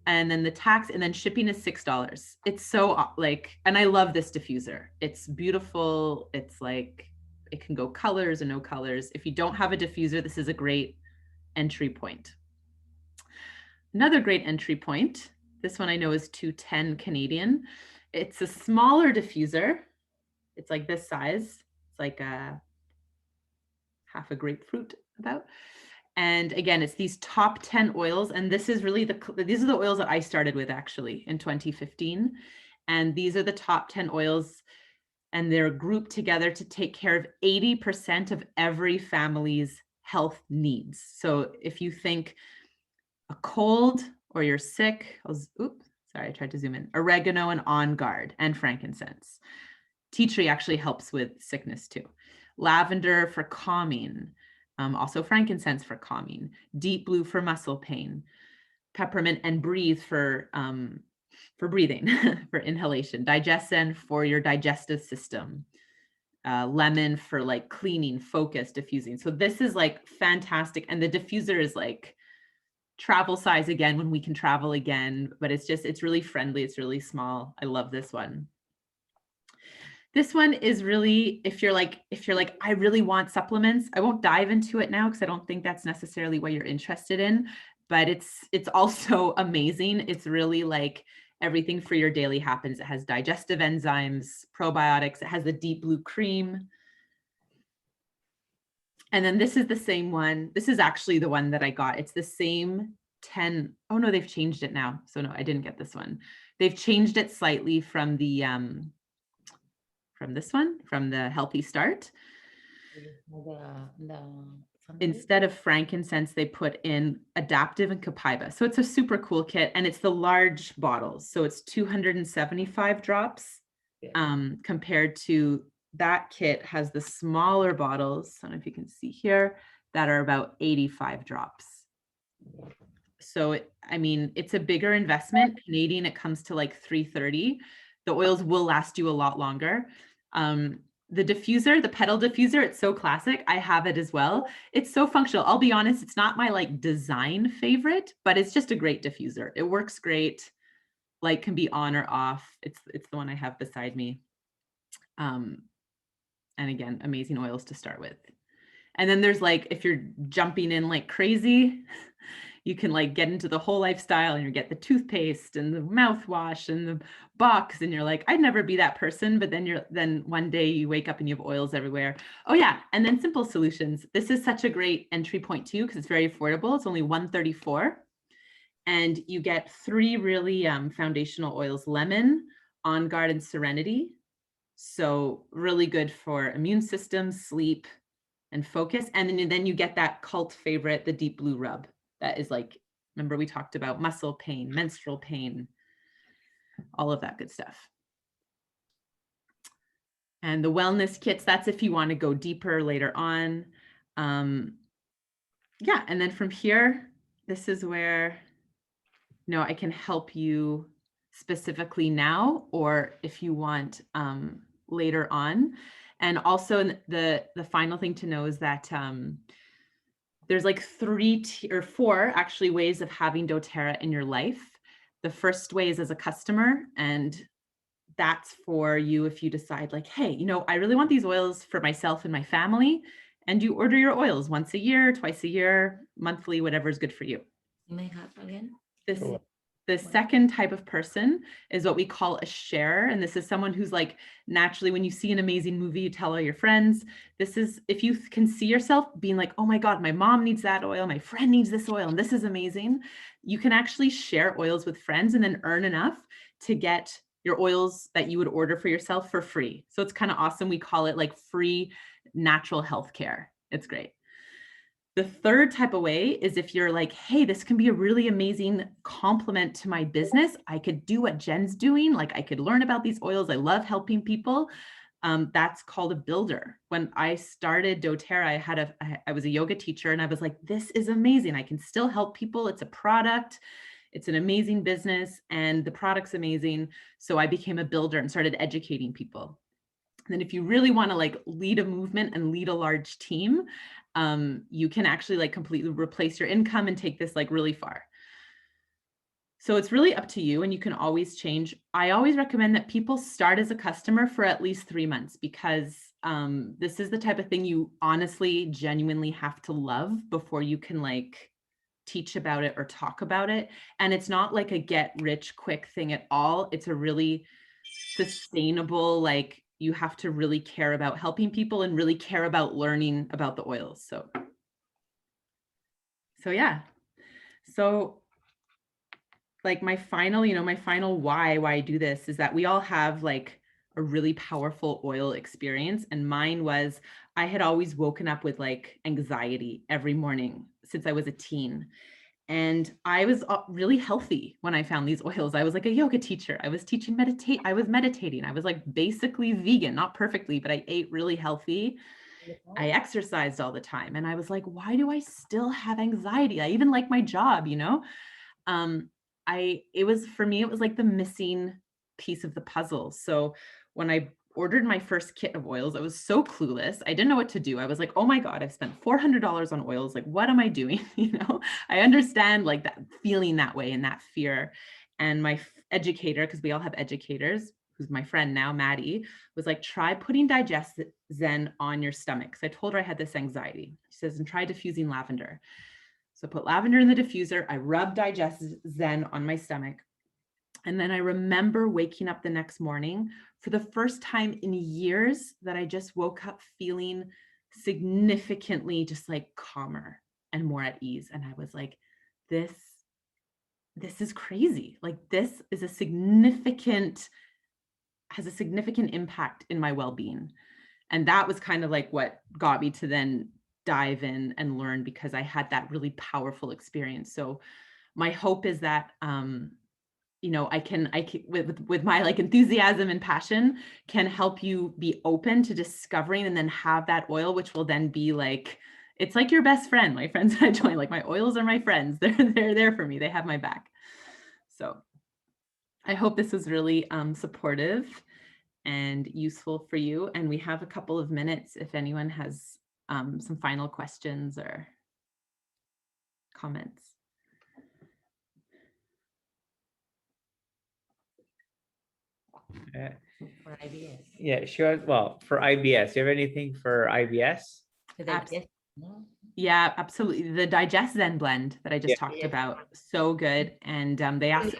And then the tax and then shipping is $6. It's so like, and I love this diffuser. It's beautiful. It's like, it can go colors or no colors. If you don't have a diffuser, this is a great entry point. Another great entry point. This one I know is $210 Canadian. It's a smaller diffuser. It's like this size. It's like half a grapefruit about. And again, it's these top 10 oils. And this is really these are the oils that I started with actually in 2015. And these are the top 10 oils, and they're grouped together to take care of 80% of every family's health needs. So if you think a cold or you're sick, oops, sorry, I tried to zoom in. Oregano and Onguard and frankincense. Tea tree actually helps with sickness too. Lavender for calming. Also frankincense for calming, deep blue for muscle pain, peppermint and breathe for breathing, for inhalation, digestin for your digestive system, lemon for like cleaning, focus, diffusing. So this is like fantastic. And the diffuser is like travel size again when we can travel again, but it's really friendly. It's really small. I love this one. This one is really, if you're like, I really want supplements, I won't dive into it now because I don't think that's necessarily what you're interested in, but it's also amazing. It's really like everything for your daily happens. It has digestive enzymes, probiotics, it has the deep blue cream. And then this is the same one. This is actually the one that I got. It's the same 10. Oh no, they've changed it now. So no, I didn't get this one. They've changed it slightly from the, from the Healthy Start. Instead of frankincense, they put in adaptive and copaiba. So it's a super cool kit, and it's the large bottles. So it's 275 drops compared to that kit has the smaller bottles. I don't know if you can see here that are about 85 drops. So I mean, it's a bigger investment. Canadian, it comes to like $330. The oils will last you a lot longer. The diffuser, the Petal Diffuser, it's so classic. I have it as well. It's so functional. I'll be honest, it's not my like design favorite, but it's just a great diffuser. It works great. Light can be on or off. It's the one I have beside me. And again, amazing oils to start with. And then there's like, if you're jumping in like crazy, you can like get into the whole lifestyle and you get the toothpaste and the mouthwash and the box, and you're like, I'd never be that person. But then one day you wake up and you have oils everywhere. Oh yeah. And then simple solutions. This is such a great entry point too, because it's very affordable. It's only $134. And you get 3 really foundational oils: lemon, Onguard, and Serenity. So really good for immune system, sleep, and focus. And then you get that cult favorite, the deep blue rub. That is like, remember we talked about muscle pain, menstrual pain, all of that good stuff. And the wellness kits, that's if you want to go deeper later on. Yeah, and then from here, this is where, I can help you specifically now, or if you want later on. And also the final thing to know is that there's like 3 or 4 actually ways of having doTERRA in your life. The first way is as a customer, and that's for you if you decide like, hey, I really want these oils for myself and my family, and you order your oils once a year, twice a year, monthly, whatever is good for you. You may have again. The second type of person is what we call a sharer. And this is someone who's like, naturally, when you see an amazing movie, you tell all your friends. This is, if you can see yourself being like, oh my God, my mom needs that oil, my friend needs this oil, and this is amazing. You can actually share oils with friends and then earn enough to get your oils that you would order for yourself for free. So it's kind of awesome. We call it like free natural healthcare. It's great. The third type of way is if you're like, hey, this can be a really amazing complement to my business. I could do what Jen's doing. Like I could learn about these oils. I love helping people. That's called a builder. When I started doTERRA, I was a yoga teacher and I was like, this is amazing. I can still help people. It's a product. It's an amazing business and the product's amazing. So I became a builder and started educating people. And then if you really want to like lead a movement and lead a large team, you can actually like completely replace your income and take this like really far. So it's really up to you and you can always change. I always recommend that people start as a customer for at least 3 months because this is the type of thing you honestly, genuinely have to love before you can like teach about it or talk about it. And it's not like a get rich quick thing at all. It's a really sustainable, like you have to really care about helping people and really care about learning about the oils. So yeah. So like my final why I do this is that we all have like a really powerful oil experience. And mine was, I had always woken up with like anxiety every morning since I was a teen. And I was really healthy when I found these oils. I was like a yoga teacher. I was teaching I was meditating. I was like basically vegan, not perfectly, but I ate really healthy. I exercised all the time. And I was like, why do I still have anxiety? I even like my job, you know? For me, it was like the missing piece of the puzzle. So when I ordered my first kit of oils, I was so clueless. I didn't know what to do. I was like, oh my God, I've spent $400 on oils. Like, what am I doing? You know, I understand like that feeling that way and that fear. And my educator, because we all have educators, who's my friend now, Maddie, was like, try putting Digest Zen on your stomach. Because I told her I had this anxiety. She says, and try diffusing lavender. So I put lavender in the diffuser. I rubbed Digest Zen on my stomach. And then I remember waking up the next morning for the first time in years that I just woke up feeling significantly just like calmer and more at ease. And I was like, this is crazy. Like this is has a significant impact in my well-being. And that was kind of like what got me to then dive in and learn, because I had that really powerful experience. So my hope is that, you know, I can with my like enthusiasm and passion can help you be open to discovering and then have that oil, which will then be like, it's like your best friend. My friends that I join, like my oils are my friends. They're there for me. They have my back. So I hope this was really supportive and useful for you. And we have a couple of minutes if anyone has some final questions or comments. For IBS. Yeah, sure. Well, for IBS, do you have anything for IBS? The digest, no? Yeah, absolutely. The Digest Zen blend that I just talked Yeah. about, so good. And they asked,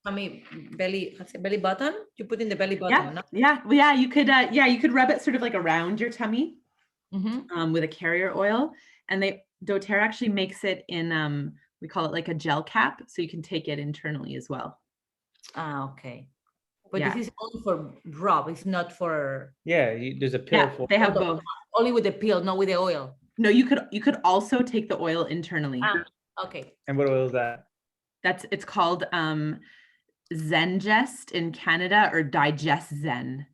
Tummy, belly button. You put in the belly button. No? yeah, you could rub it sort of like around your tummy with a carrier oil. And doTERRA actually makes it in we call it like a gel cap, so you can take it internally as well. Okay. But this is only for rub. It's not for. Yeah, there's a pill for. They have both. Only with the pill, not with the oil. No, you could also take the oil internally. Okay. And what oil is that? It's called Zengest in Canada or Digest Zen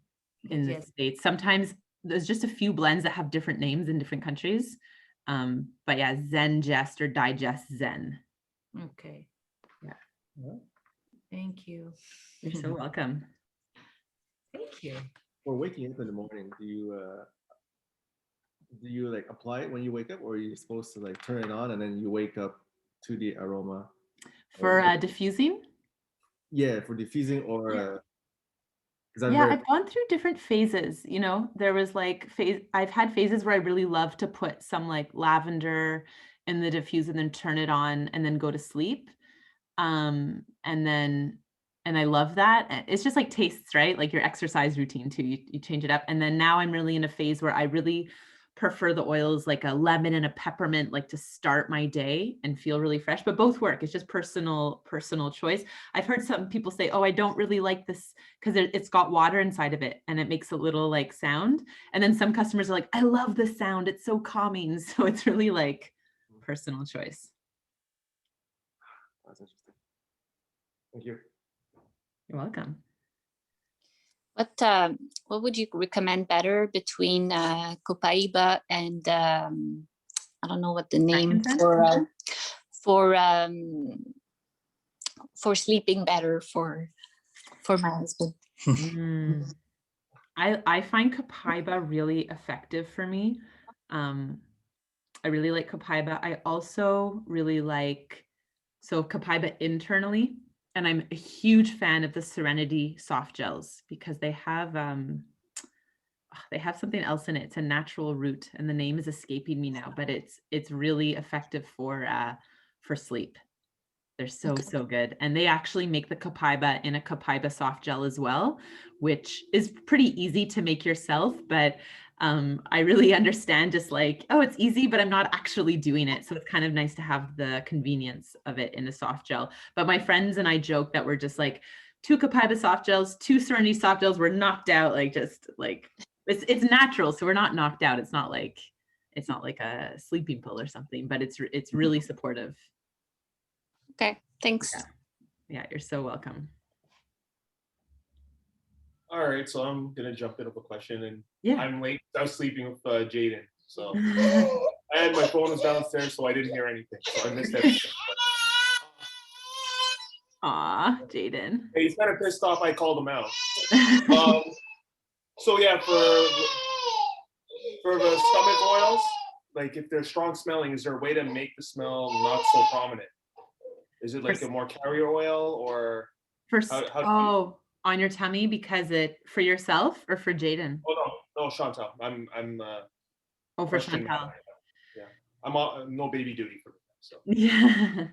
in the States. Sometimes there's just a few blends that have different names in different countries. But yeah, Zengest or Digest Zen. Okay. Yeah. Thank you. You're so welcome. Thank you. For waking up in the morning, do you like apply it when you wake up, or are you supposed to like turn it on and then you wake up to the aroma? For diffusing? Yeah, for diffusing or I've gone through different phases. You know, there was like I've had phases where I really love to put some like lavender in the diffuser and then turn it on and then go to sleep. And I love that. It's just like tastes, right? Like your exercise routine too. You change it up. And then now I'm really in a phase where I really prefer the oils like a lemon and a peppermint, like to start my day and feel really fresh, but both work. It's just personal choice. I've heard some people say, oh, I don't really like this because it's got water inside of it and it makes a little like sound. And then some customers are like, I love the sound. It's so calming. So it's really like personal choice. That's interesting. Thank you. You're welcome. What would you recommend better between Copaiba and I don't know what the name for sleeping better for my husband? I find Copaiba really effective for me. I really like Copaiba. I also really like Copaiba internally, and I'm a huge fan of the Serenity soft gels because they have something else in it. It's a natural root, and the name is escaping me now, but it's really effective for sleep. They're so good. And they actually make the Copaiba in a Copaiba soft gel as well, which is pretty easy to make yourself. But I really understand just like, oh, it's easy, but I'm not actually doing it. So it's kind of nice to have the convenience of it in a soft gel. But my friends and I joke that we're just like 2 Copaiba soft gels, 2 Serenity soft gels. We're knocked out, like just like it's natural. So we're not knocked out. It's not like a sleeping pill or something, but it's really supportive. Okay, thanks. Yeah, you're so welcome. All right, so I'm gonna jump in with a question, and Yeah. I'm late. I was sleeping with Jaden, so and my phone was downstairs, so I didn't hear anything. So I missed everything. Aw, Jaden. He's kind of pissed off. I called him out. So yeah, for the stomach oils, like if they're strong smelling, is there a way to make the smell not so prominent? Is it like a more carrier oil or on your tummy because for yourself or for Jaden? Oh no, Chantal. I'm for Chantal. Yeah. I'm on no baby duty for that. So yeah.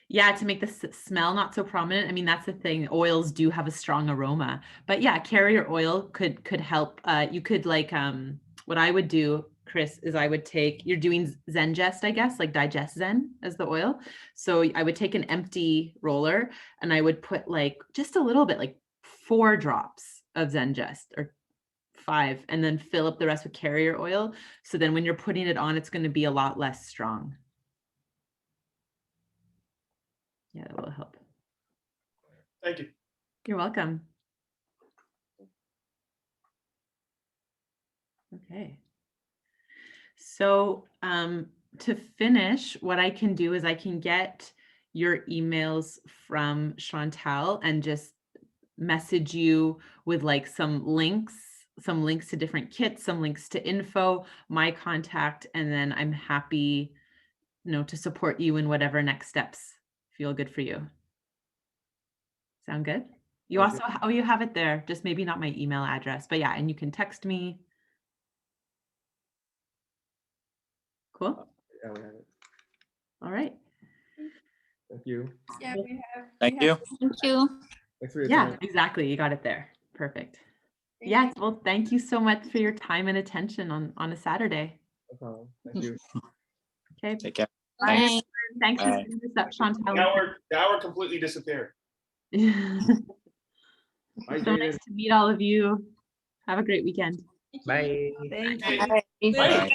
Yeah, to make the smell not so prominent. I mean, that's the thing. Oils do have a strong aroma, but yeah, carrier oil could help. You could like what I would do, Chris, is I would take, you're doing Zengest, I guess, like Digest Zen as the oil. So I would take an empty roller and I would put like just a little bit, like 4 drops of Zengest or 5, and then fill up the rest with carrier oil. So then when you're putting it on, it's going to be a lot less strong. Yeah, that will help. Thank you. You're welcome. Okay. So to finish, what I can do is I can get your emails from Chantal and just message you with like some links to different kits, some links to info, my contact, and then I'm happy, to support you in whatever next steps feel good for you. Sound good? You also, you have it there, just maybe not my email address, but yeah, and you can text me. Cool. Yeah, we have it. All right. Thank you. Yeah, we have. Thank you. Thank you. Thanks for your Yeah, time. exactly. You got it there. Perfect. Yes. Well, thank you so much for your time and attention on a Saturday. No problem. Thank you. Okay. Take care. Bye. Thanks. Thanks for Bye. setting this up, Chantal. The hour completely disappeared. Bye, So nice to meet all of you. Have a great weekend. Bye. Thank you. Bye. Bye.